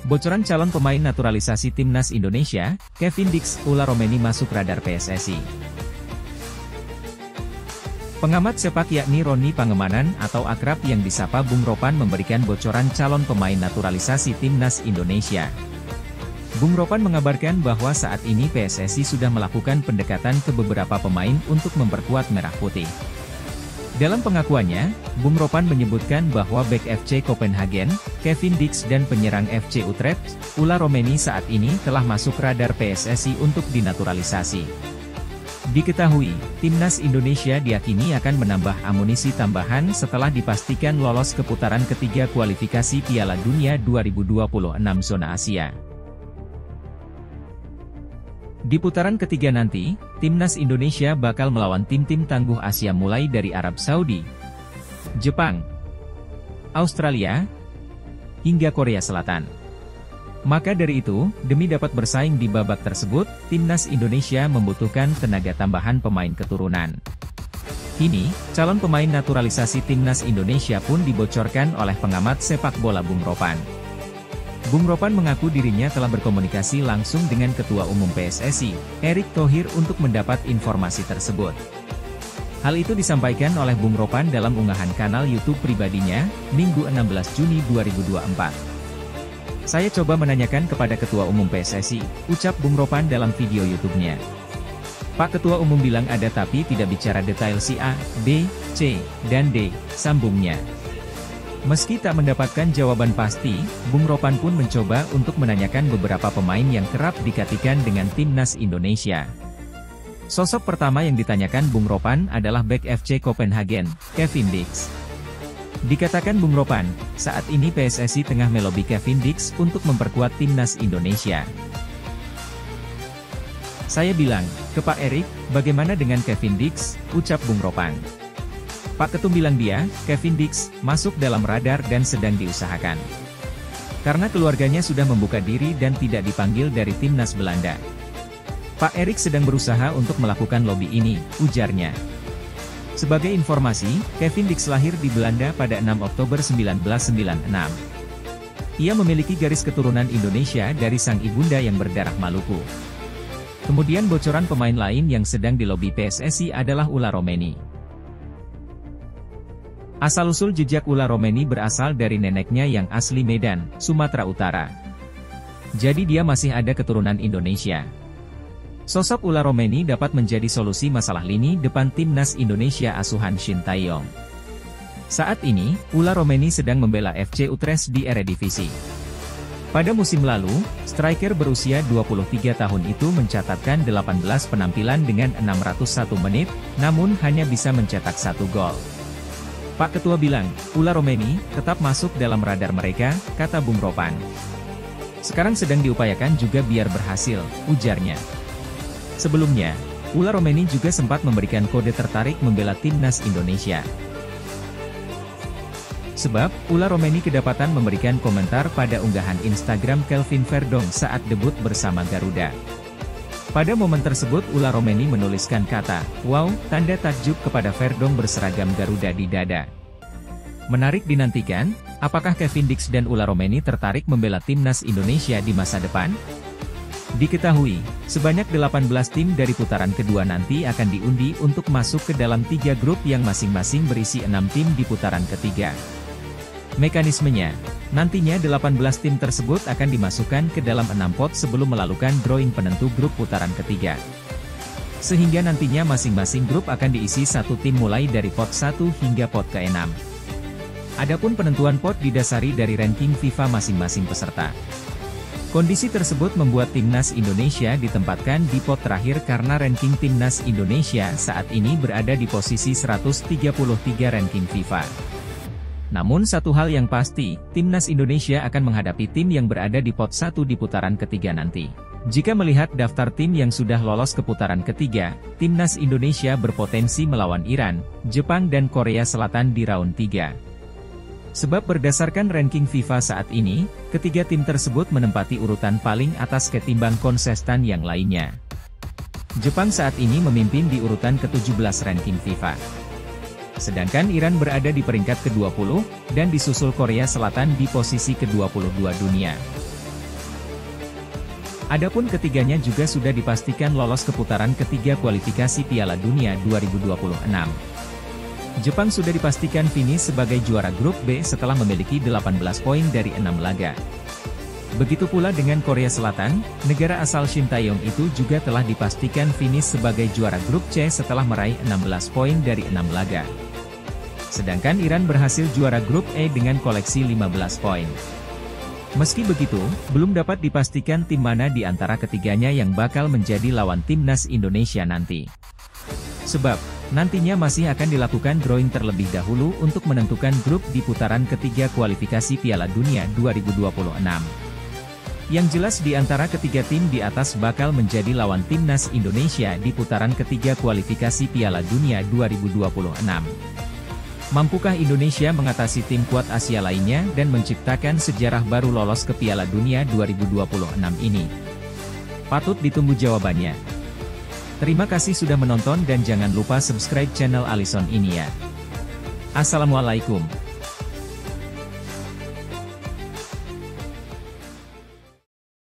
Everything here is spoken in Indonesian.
Bocoran calon pemain naturalisasi Timnas Indonesia, Kevin Dix, Ula Romeni masuk radar PSSI. Pengamat sepak yakni Roni Pangemanan atau akrab yang disapa Bung Ropan memberikan bocoran calon pemain naturalisasi Timnas Indonesia. Bung Ropan mengabarkan bahwa saat ini PSSI sudah melakukan pendekatan ke beberapa pemain untuk memperkuat Merah Putih. Dalam pengakuannya, Bung Ropan menyebutkan bahwa bek FC Copenhagen, Kevin Dix dan penyerang FC Utrecht, Ula Romeni saat ini telah masuk radar PSSI untuk dinaturalisasi. Diketahui, Timnas Indonesia diyakini akan menambah amunisi tambahan setelah dipastikan lolos ke putaran ketiga kualifikasi Piala Dunia 2026 zona Asia. Di putaran ketiga nanti, Timnas Indonesia bakal melawan tim-tim tangguh Asia mulai dari Arab Saudi, Jepang, Australia, hingga Korea Selatan. Maka dari itu, demi dapat bersaing di babak tersebut, Timnas Indonesia membutuhkan tenaga tambahan pemain keturunan. Kini, calon pemain naturalisasi Timnas Indonesia pun dibocorkan oleh pengamat sepak bola Bung Ropan. Bung Ropan mengaku dirinya telah berkomunikasi langsung dengan Ketua Umum PSSI, Erick Thohir untuk mendapat informasi tersebut. Hal itu disampaikan oleh Bung Ropan dalam unggahan kanal YouTube pribadinya, Minggu 16 Juni 2024. Saya coba menanyakan kepada Ketua Umum PSSI, ucap Bung Ropan dalam video YouTube-nya. Pak Ketua Umum bilang ada tapi tidak bicara detail si A, B, C, dan D, sambungnya. Meski tak mendapatkan jawaban pasti, Bung Ropan pun mencoba untuk menanyakan beberapa pemain yang kerap dikatikan dengan Timnas Indonesia. Sosok pertama yang ditanyakan Bung Ropan adalah bek FC Copenhagen, Kevin Dix. Dikatakan Bung Ropan, saat ini PSSI tengah melobi Kevin Dix untuk memperkuat Timnas Indonesia. Saya bilang, ke Pak Erick, bagaimana dengan Kevin Dix, ucap Bung Ropan. Pak Ketum bilang dia, Kevin Dix, masuk dalam radar dan sedang diusahakan. Karena keluarganya sudah membuka diri dan tidak dipanggil dari Timnas Belanda. Pak Erick sedang berusaha untuk melakukan lobby ini, ujarnya. Sebagai informasi, Kevin Dix lahir di Belanda pada 6 Oktober 1996. Ia memiliki garis keturunan Indonesia dari sang ibunda yang berdarah Maluku. Kemudian bocoran pemain lain yang sedang dilobi PSSI adalah Ula Romeni. Asal-usul jejak Ula Romeni berasal dari neneknya yang asli Medan, Sumatera Utara. Jadi dia masih ada keturunan Indonesia. Sosok Ula Romeni dapat menjadi solusi masalah lini depan Timnas Indonesia asuhan Shin Tae-yong. Saat ini, Ula Romeni sedang membela FC Utrecht di Eredivisie. Pada musim lalu, striker berusia 23 tahun itu mencatatkan 18 penampilan dengan 601 menit, namun hanya bisa mencetak 1 gol. Pak Ketua bilang, Ula Romeni tetap masuk dalam radar mereka, kata Bung Ropan. Sekarang sedang diupayakan juga biar berhasil, ujarnya. Sebelumnya, Ula Romeni juga sempat memberikan kode tertarik membela Timnas Indonesia. Sebab, Ula Romeni kedapatan memberikan komentar pada unggahan Instagram Kelvin Verdong saat debut bersama Garuda. Pada momen tersebut Ula Romeni menuliskan kata, wow, tanda takjub kepada Verdong berseragam Garuda di dada. Menarik dinantikan, apakah Kevin Dix dan Ula Romeni tertarik membela Timnas Indonesia di masa depan? Diketahui, sebanyak 18 tim dari putaran kedua nanti akan diundi untuk masuk ke dalam 3 grup yang masing-masing berisi 6 tim di putaran ketiga. Mekanismenya, nantinya 18 tim tersebut akan dimasukkan ke dalam 6 pot sebelum melakukan drawing penentu grup putaran ketiga. Sehingga nantinya masing-masing grup akan diisi 1 tim mulai dari pot 1 hingga pot ke-6. Adapun penentuan pot didasari dari ranking FIFA masing-masing peserta. Kondisi tersebut membuat Timnas Indonesia ditempatkan di pot terakhir karena ranking Timnas Indonesia saat ini berada di posisi 133 ranking FIFA. Namun satu hal yang pasti, Timnas Indonesia akan menghadapi tim yang berada di pot 1 di putaran ketiga nanti. Jika melihat daftar tim yang sudah lolos ke putaran ketiga, Timnas Indonesia berpotensi melawan Iran, Jepang dan Korea Selatan di round 3. Sebab berdasarkan ranking FIFA saat ini, ketiga tim tersebut menempati urutan paling atas ketimbang kontestan yang lainnya. Jepang saat ini memimpin di urutan ke-17 ranking FIFA. Sedangkan Iran berada di peringkat ke-20, dan disusul Korea Selatan di posisi ke-22 dunia. Adapun ketiganya juga sudah dipastikan lolos ke putaran ketiga kualifikasi Piala Dunia 2026. Jepang sudah dipastikan finish sebagai juara grup B setelah memiliki 18 poin dari 6 laga. Begitu pula dengan Korea Selatan, negara asal Shin Tae-yong itu juga telah dipastikan finish sebagai juara grup C setelah meraih 16 poin dari 6 laga. Sedangkan Iran berhasil juara grup E dengan koleksi 15 poin. Meski begitu, belum dapat dipastikan tim mana di antara ketiganya yang bakal menjadi lawan timnas Indonesia nanti. Sebab, nantinya masih akan dilakukan drawing terlebih dahulu untuk menentukan grup di putaran ketiga kualifikasi Piala Dunia 2026. Yang jelas di antara ketiga tim di atas bakal menjadi lawan timnas Indonesia di putaran ketiga kualifikasi Piala Dunia 2026. Mampukah Indonesia mengatasi tim kuat Asia lainnya dan menciptakan sejarah baru lolos ke Piala Dunia 2026 ini? Patut ditunggu jawabannya. Terima kasih sudah menonton dan jangan lupa subscribe channel Alison ini ya. Assalamualaikum.